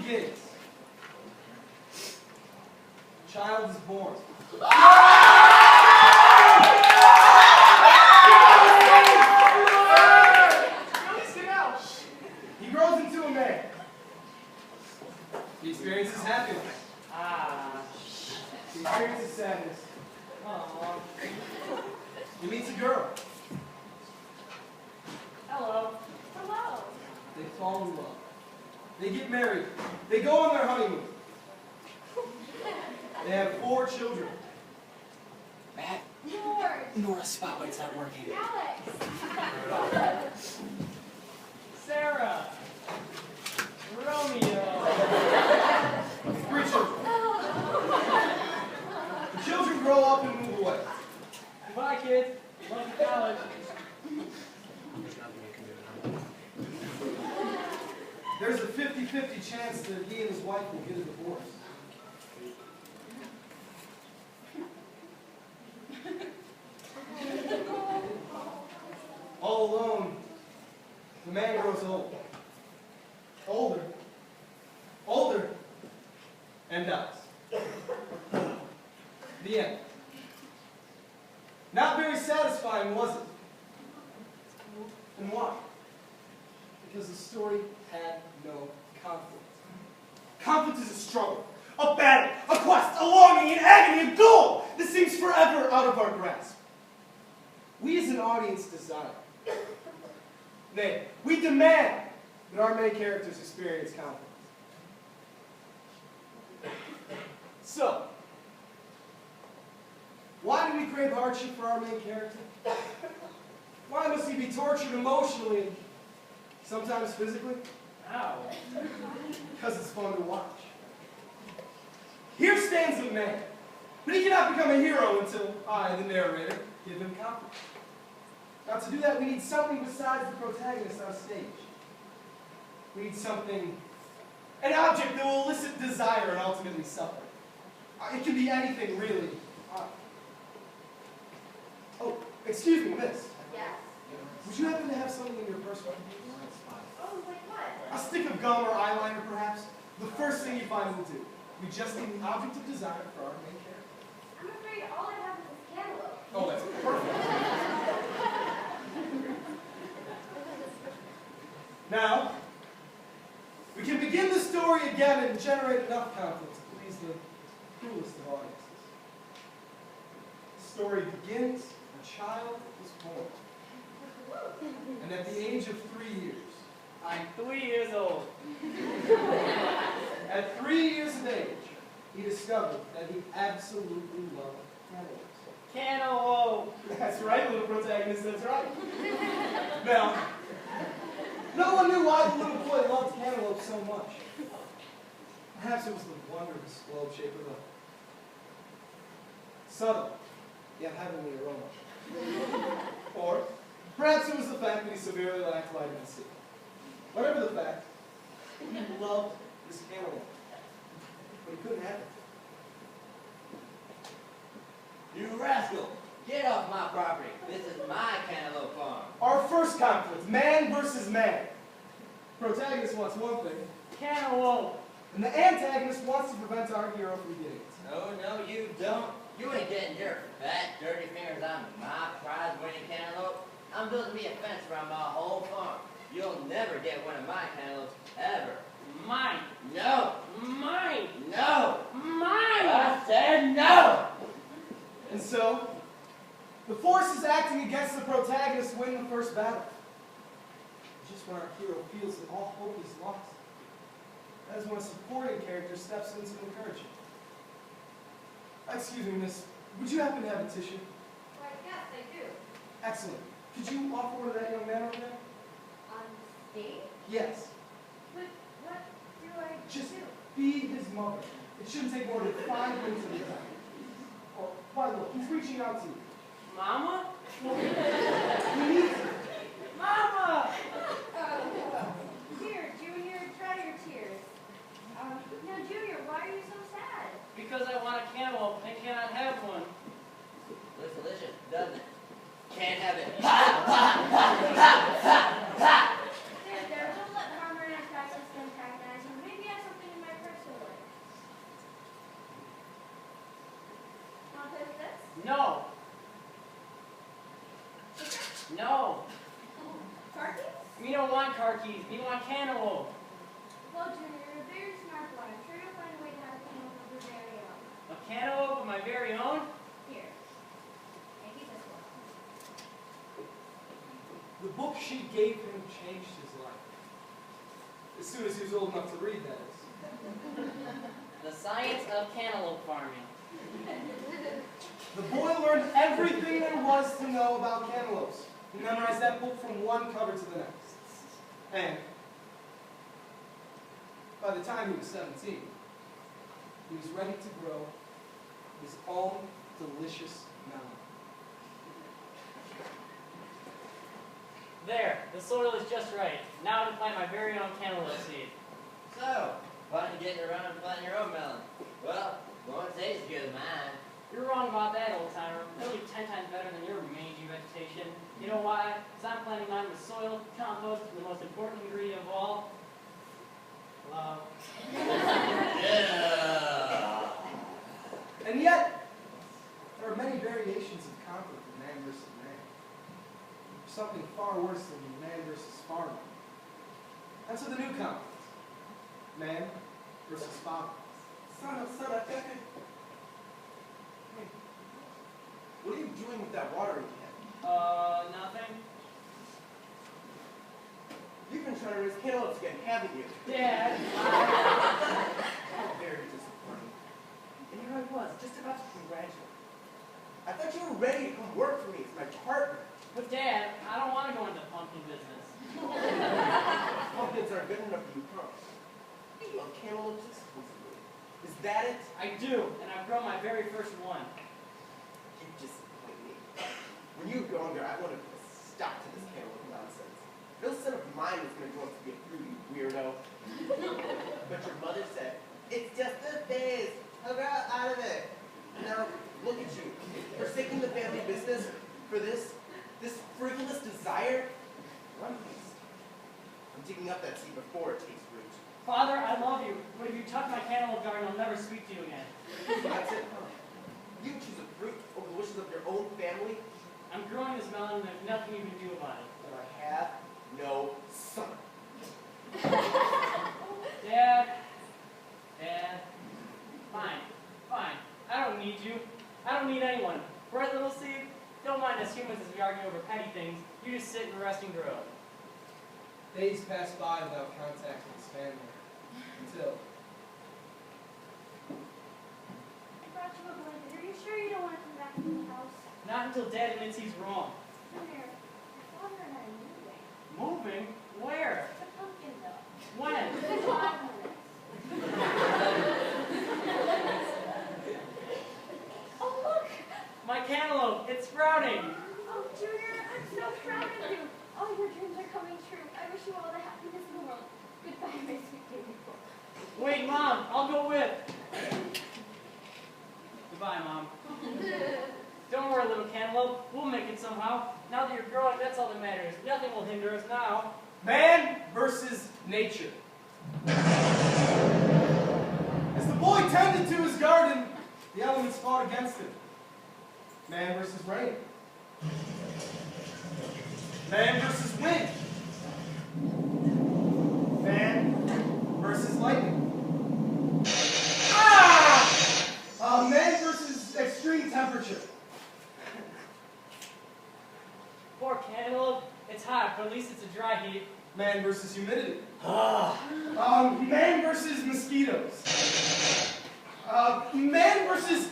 begins. A child is born. He grows into a man. He experiences happiness. He experiences sadness. He meets a girl. Hello. Hello. They fall in love. They get married. They go on their honeymoon. They have 4 children. Matt, George. Nora's spotlight's not working. Alex. Sarah. Romeo. 3 children. The children grow up and move away. Goodbye, kids. Love you, college. There's a 50-50 chance that he and his wife will get a divorce. All alone, the man grows old. Older. Older. And dies. The end. Not very satisfying, was it? And why? Because the story had no conflict. Conflict is a struggle, a battle, a quest, a longing, an agony, a goal that seems forever out of our grasp. We as an audience desire. Nay, we demand that our main characters experience conflict. So, why do we crave hardship for our main character? Why must he be tortured emotionally and sometimes physically? Ow. Because it's fun to watch. Here stands a man, but he cannot become a hero until I, the narrator, give him confidence. Now to do that, we need something besides the protagonist on stage. We need something, an object that will elicit desire and ultimately suffering. It can be anything, really. Oh, excuse me, miss. Yes. Would you happen to have something in your purse? Oh, like what? A stick of gum or eyeliner, perhaps? The first thing you find will do. We just need the object of desire for our main character. I'm afraid all I have is this cantaloupe. Oh, that's perfect. Now, we can begin the story again and generate enough conflict to please the cruelest of audiences. The story begins, a child is born. And at the age of 3 years, I'm 3 years old. at 3 years of age, he discovered that he absolutely loved cantaloupes. Cantaloupe. That's right, little protagonist, that's right. Now, no one knew why the little boy loved cantaloupe so much. Perhaps it was the wondrous globe shape of the subtle, yet heavenly aroma. Or perhaps it was the fact that he severely lacked vitamin C. Whatever the fact, he loved this cantaloupe. But he couldn't have it. You rascal! Get off my property. This is my cantaloupe farm. Our first conflict, man versus man. Protagonist wants one thing, Cantaloupe. and the antagonist wants to prevent our hero from getting it. No, you don't. You ain't getting your fat, dirty fingers on my prize-winning cantaloupe. I'm building me a fence around my whole farm. You'll never get one of my cantaloupes, ever. Mine. No! Mine. No! Mine. I said no! And so, the forces acting against the protagonist win the first battle. Just when our hero feels that all hope is lost, that is when a supporting character steps in to encourage him. Excuse me, miss, would you happen to have a tissue? Why, yes, I do. Excellent. Could you offer one to that young man over there? On stage? Yes. But what do I Just do? be his mother. It shouldn't take more than 5 minutes of your time. Oh, why look, he's reaching out to you. Mama? He needs you. Mama! Here, Junior, dry your tears. Now, Junior, why are you so sad? Because I want a cantaloupe and cannot have one. Looks delicious, doesn't it? Can't have it. There, don't let farmer and practice antagonize you. Maybe I have something in No. Car keys? We don't want car keys. We want cantaloupe. Well, Junior, you're a very smart boy. I'm sure you'll find a way to have a cantaloupe of your very own. A cantaloupe of my very own? Here. Maybe this one. The book she gave him changed his life. As soon as he was old enough to read, that is. The Science of Cantaloupe Farming. The boy learned everything there was to know about cantaloupes. He memorized that book from one cover to the next. And by the time he was 17, he was ready to grow his own delicious melon. There, the soil is just right. Now to plant my very own cantaloupe seed. So, why don't you get around and plant your own melon? Well, won't taste as good as mine. You're wrong about that, old timer. It'll be 10 times better than your mangy vegetation. You know why? Because I'm planting mine with soil, compost, and the most important ingredient of all, love. Yeah. And yet, there are many variations of conflict in man versus man. There's something far worse than man versus farmer. And so the new conflict. Man versus father. Son, Pepe. Hey, what are you doing with that watering can? Nothing. You've been trying to raise cantaloupes again, haven't you? Dad, Very disappointing. And here I was, just about to congratulate. I thought you were ready to come work for me as my partner. but Dad, I don't want to go into the pumpkin business. Pumpkins aren't good enough for you, huh? Well, cantaloupes exclusively. Is that it? I do, and I've grown my very first one. You disappoint me. When you were younger, I wanted to put a stop to this cantaloupe nonsense. No son of mine was going to grow up to be a fruity weirdo. But your mother said, it's just a phase. I'll grow out of it. Now, look at you. Forsaking the family business for this frivolous desire. I'm digging up that seed before it takes root. Father, I love you, but if you touch my cantaloupe garden, I'll never speak to you again. That's it, huh? You choose a fruit over the wishes of your own family, I'm growing this melon, and there's nothing you can do about it. but I have no son. Dad, fine. I don't need you. I don't need anyone. Right, little seed? Don't mind us humans as we argue over petty things. You just sit and rest and grow. Days passed by without contact with his family. Until I brought you a blanket. Are you sure you don't want to come back into the house? Not until Dad admits he's wrong. Junior, your father and I are moving. Moving? Where? The pumpkin though. When? 5 minutes. Oh, look! My cantaloupe, it's sprouting. Oh, Junior, I'm so proud of you. All your dreams are coming true. I wish you all the happiness in the world. Goodbye, my sweet baby boy. Wait, Mom, I'll go with. Goodbye, Mom. Don't worry, little cantaloupe. We'll make it somehow. Now that you're growing, that's all that matters. Nothing will hinder us now. man versus nature. As the boy tended to his garden, the elements fought against him. Man versus rain. Man versus wind. Man versus lightning. Man versus extreme temperature. Poor cantaloupe. It's hot, but at least it's a dry heat. Man versus humidity. Man versus mosquitoes. Man versus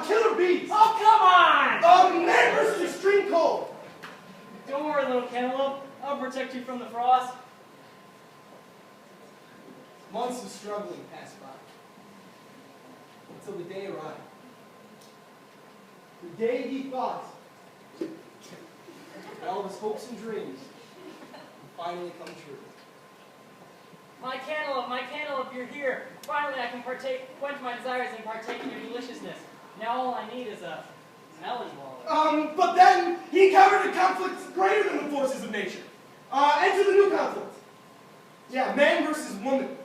killer bees. Oh, come on! Man versus extreme cold. Don't worry, little cantaloupe. I'll protect you from the frost. Months of struggling passed by until the day arrived. The day he thought that all of his hopes and dreams would finally come true. My cantaloupe, you're here. Finally, I can quench my desires and partake in your deliciousness. Now all I need is a melon wallet. But then he encountered a conflict greater than the forces of nature. Enter the new conflict. Yeah, man versus woman.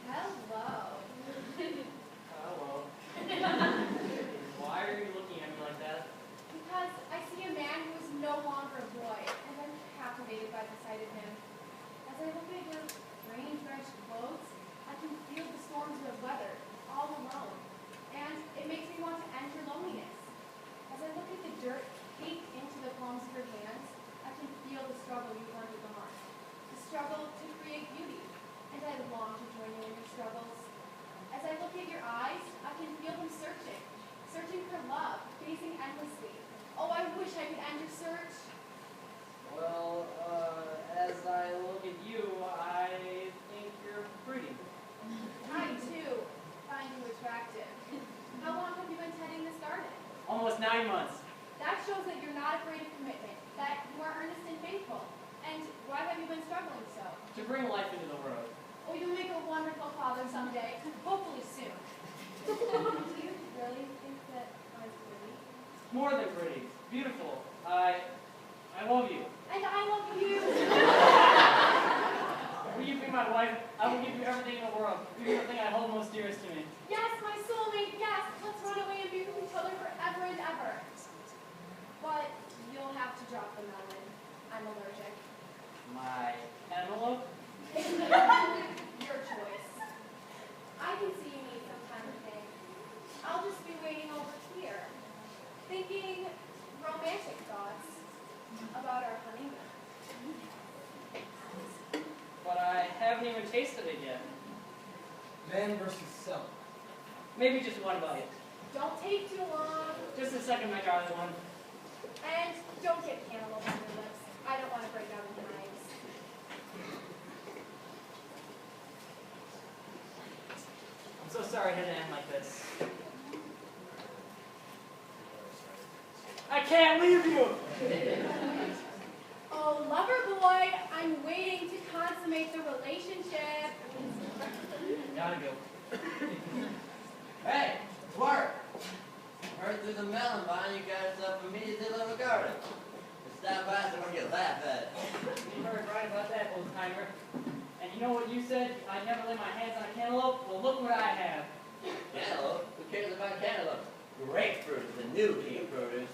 Hello. Hello. Why are you looking at me like that? Because I see a man who is been struggling so? To bring life into the world. Oh, you'll make a wonderful father someday, hopefully soon. Do you really think that I'm pretty? More than pretty. Beautiful. I love you. And I love you. Will you be my wife? I will give you everything in the world. You're the thing I hold most dearest to me. Yes, my soulmate, yes. Let's run away and be with each other forever and ever. But you'll have to drop the melon. I'm allergic. My cantaloupe? Your choice. I can see you need some time to think. I'll just be waiting over here, thinking romantic thoughts about our honeymoon. But I haven't even tasted it yet. Man versus self. Maybe just one bite. Don't take too long, Just a second, my darling one. and don't get cantaloupe on your lips. I don't want to break out into knives. I'm so sorry it had to end like this. I can't leave you! Oh, lover boy, I'm waiting to consummate the relationship. Gotta go. Hey, Twerk! Heard through the melon vine you got yourself a measly little garden. Just stop by so we can laugh at it. You heard right about that, old timer. And you know what you said? I'd never lay my hands on a cantaloupe? Well, look what I have. Cantaloupe? Who cares about cantaloupe? Grapefruit is the new king of produce.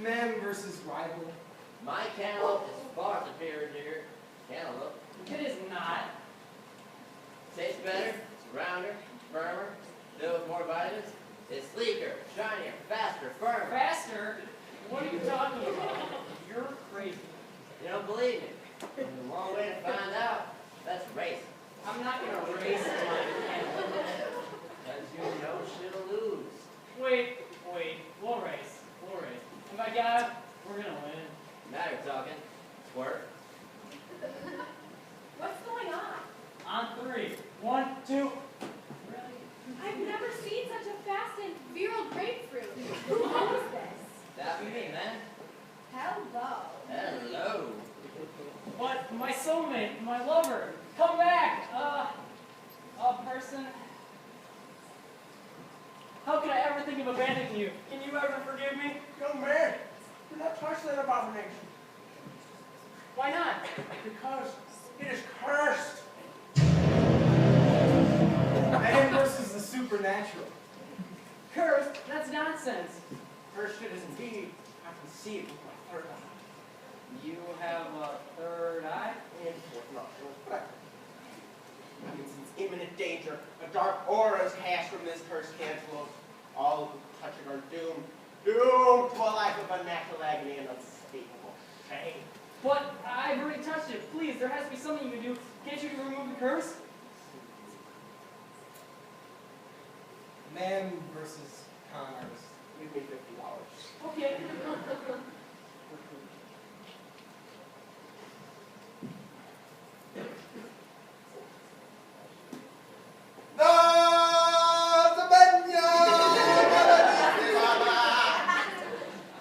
Man versus rival. My cantaloupe is far superior to your cantaloupe. It is not. Tastes better, it's rounder, firmer, filled with more vitamins. It's sleeker, shinier, faster, firmer. Faster? What are you talking about? You're crazy. You don't believe me? There's a long way to find out. That's racing. I'm not gonna race my cantaloupe. Because you know she'll lose. Wait. We'll race. And by God, we're gonna win. Now you're talking. Twerk. What's going on? On 3. 1, 2. I've never seen such a fast and virile grapefruit. Who owns this? That be me, man. Hello. Hello. But my soulmate, my lover, come back! Person. How could I ever think of abandoning you? Can you ever forgive me? Young man, do not touch that abomination. Why not? Because it is cursed. Man versus the supernatural. Cursed? That's nonsense. Cursed it is indeed. I can see it with my third eye. You have a third eye? And fourth nostril. But I can sense imminent danger. A dark aura is cast from this cursed cantaloupe. All who touch it are doomed. Doomed to a life of unnatural agony and unspeakable shame. But I've already touched it. Please, there has to be something you can do. Can't you remove the curse? Man versus con artist. Give me $50. Okay.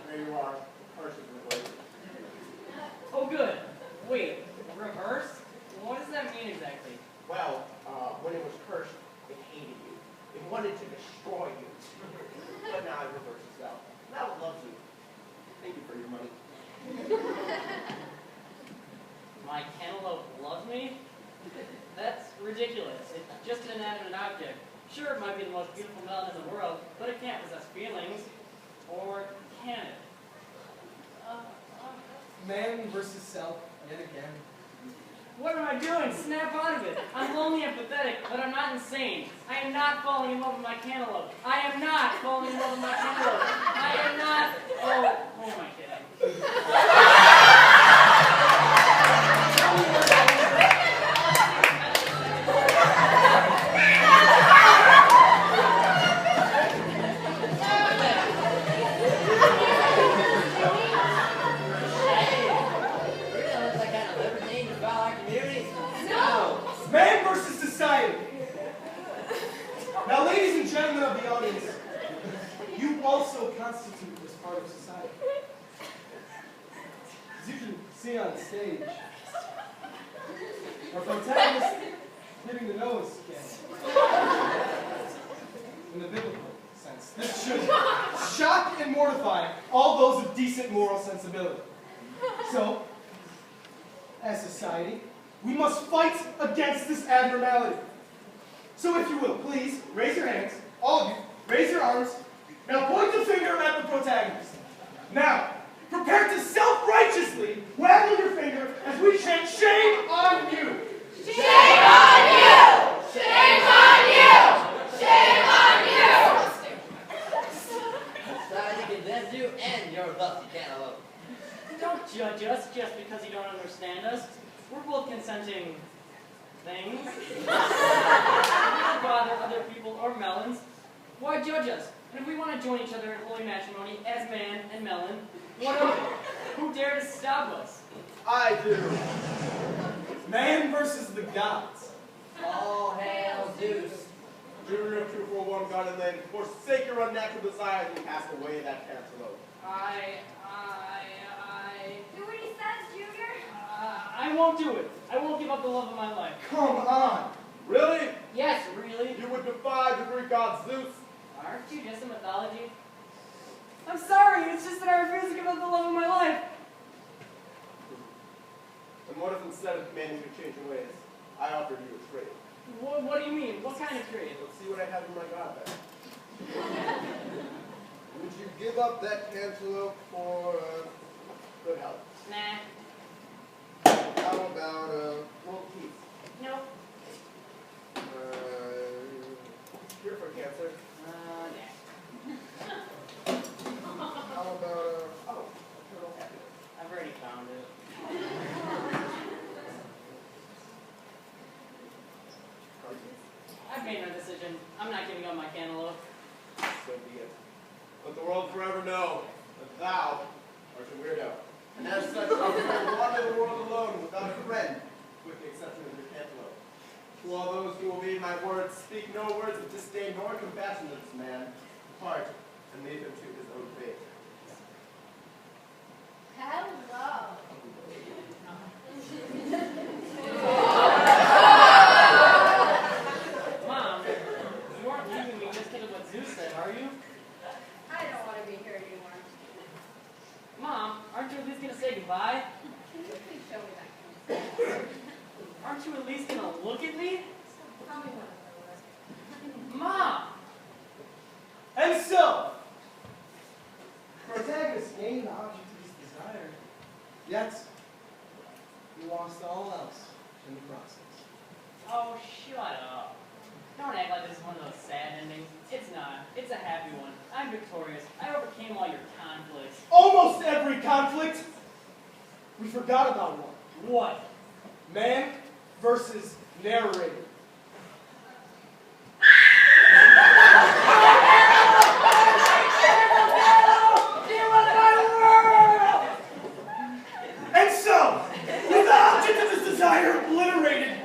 There you are. Curse is reversed. Oh, good. Wait, reverse? What does that mean exactly? Well, when it was cursed, it hated you. It wanted to destroy you. But now it reverses itself. Now it loves you. Thank you for your money. My cantaloupe loves me? That's ridiculous. It's just an inanimate object. Sure, it might be the most beautiful melon in the world, but it can't possess feelings. Or can it? Man versus self, yet again. What am I doing? Snap out of it. I'm lonely and pathetic, but I'm not insane. I am not falling in love with my cantaloupe. I am not falling in love with my cantaloupe. I am not. Oh, who am I kidding? Man versus society. Now, ladies and gentlemen of the audience, you also constitute this part of society. As you can see on stage, Our protagonist hitting the nose cannon. In the biblical sense. This should shock and mortify all those of decent moral sensibility. So, as society, we must fight against this abnormality. So if you will, please, raise your hands, all of you, raise your arms, now point the finger at the protagonist. Now, prepare to self-righteously waggle your finger as we chant, shame on you! Shame on you! Shame on you! Shame on you! Society condemns you and your lusty cantaloupe. Don't judge us just because you don't understand us. We're both consenting things. We don't bother other people or melons. Why judge us? And if we want to join each other in holy matrimony as man and melon, what of it? Who dare to stop us? I do. Man versus the gods. All hail Zeus. Children of true for one God and then forsake your unnatural desires and cast away that cantaloupe. Do what he says, Junior. I won't do it. I won't give up the love of my life. Come on! Really? Yes, really? You would defy the Greek god Zeus? Aren't you just a mythology? I'm sorry, it's just that I refuse to give up the love of my life. And what if instead of demanding you to change your ways, I offered you a trade? What do you mean? What kind of trade? Let's see what I have in my god bag. Would you give up that cantaloupe for good health? Nah. How about world peace? Nope. Cure for cancer? Nah. How about eternal happiness? I've already found it. I've made my decision. I'm not giving up my cantaloupe. So be it. Let the world forever know that thou art a weirdo. And as such, you will wander the world alone without a friend, with the exception of your cantaloupe. To all those who obey my words, speak no words of disdain nor compassion to this man. Depart and leave him to his own fate. Hello. Mom, you aren't leaving me just because of what Zeus said, are you? I don't want to be here anymore. Mom, aren't you at least going to say goodbye? Can you please show me that cancer? Aren't you at least going to look at me? Tell me what it was. Mom! And so, protagonist gained the object of his desire, yet he lost all else in the process. Oh, shut up. Don't act like this is one of those sad endings. It's not. It's a happy one. I'm victorious. I overcame all your conflicts. Almost every conflict, we forgot about one. What? Man versus narrator. And so, with the object of his desire obliterated,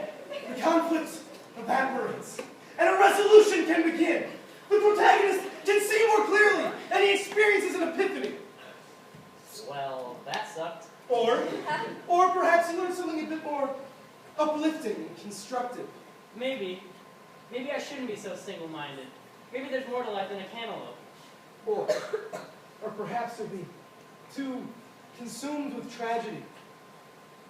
the conflict evaporates, and a resolution can begin. The protagonist can see more clearly, and he experiences an epiphany. Well, that sucked. Or perhaps he learns something a bit more uplifting and constructive. Maybe. Maybe I shouldn't be so single-minded. Maybe there's more to life than a cantaloupe. Or perhaps he'll be too consumed with tragedy.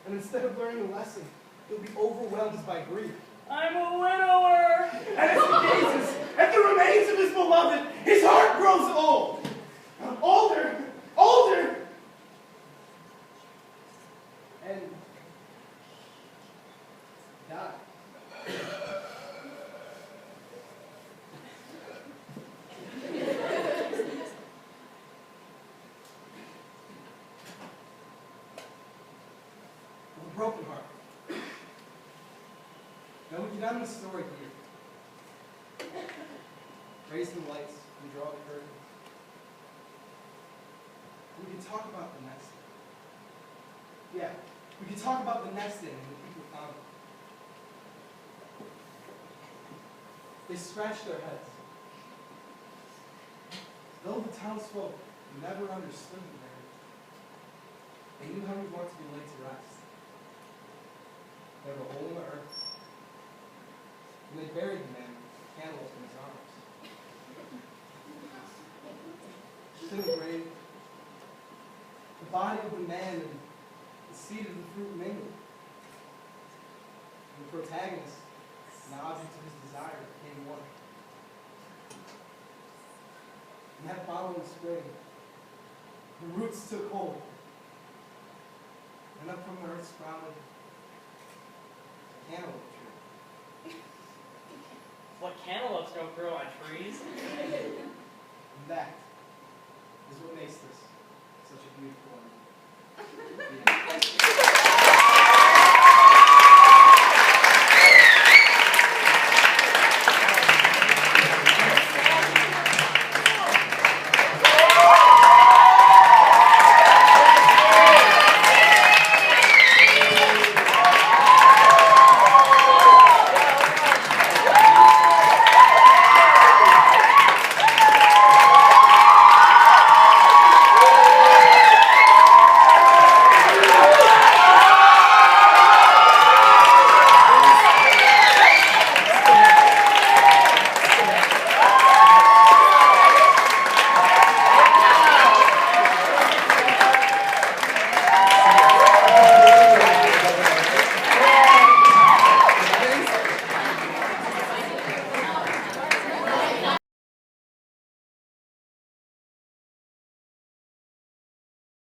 And instead of learning a lesson, he'll be overwhelmed by grief. I'm a widower! And as he gazes at the remains of his beloved, his heart grows old. Older, older. And die. A broken heart. Now we get on the story here. Raise the lights and draw the curtain. We can talk about the next thing. Yeah, we can talk about the next thing and the people found it. They scratched their heads. Though the townsfolk never understood the man, they knew how he wanted to be laid to rest. They have a hole in the earth. And they buried the man with a cantaloupe in his arms. Just in the grave, the body of the man and the seed of the fruit mingled. And the protagonist and the object of his desire became one. And that following spring, the roots took hold. And up from the earth sprouted a cantaloupe tree. What cantaloupes don't grow on trees? And that is what makes this such a beautiful one.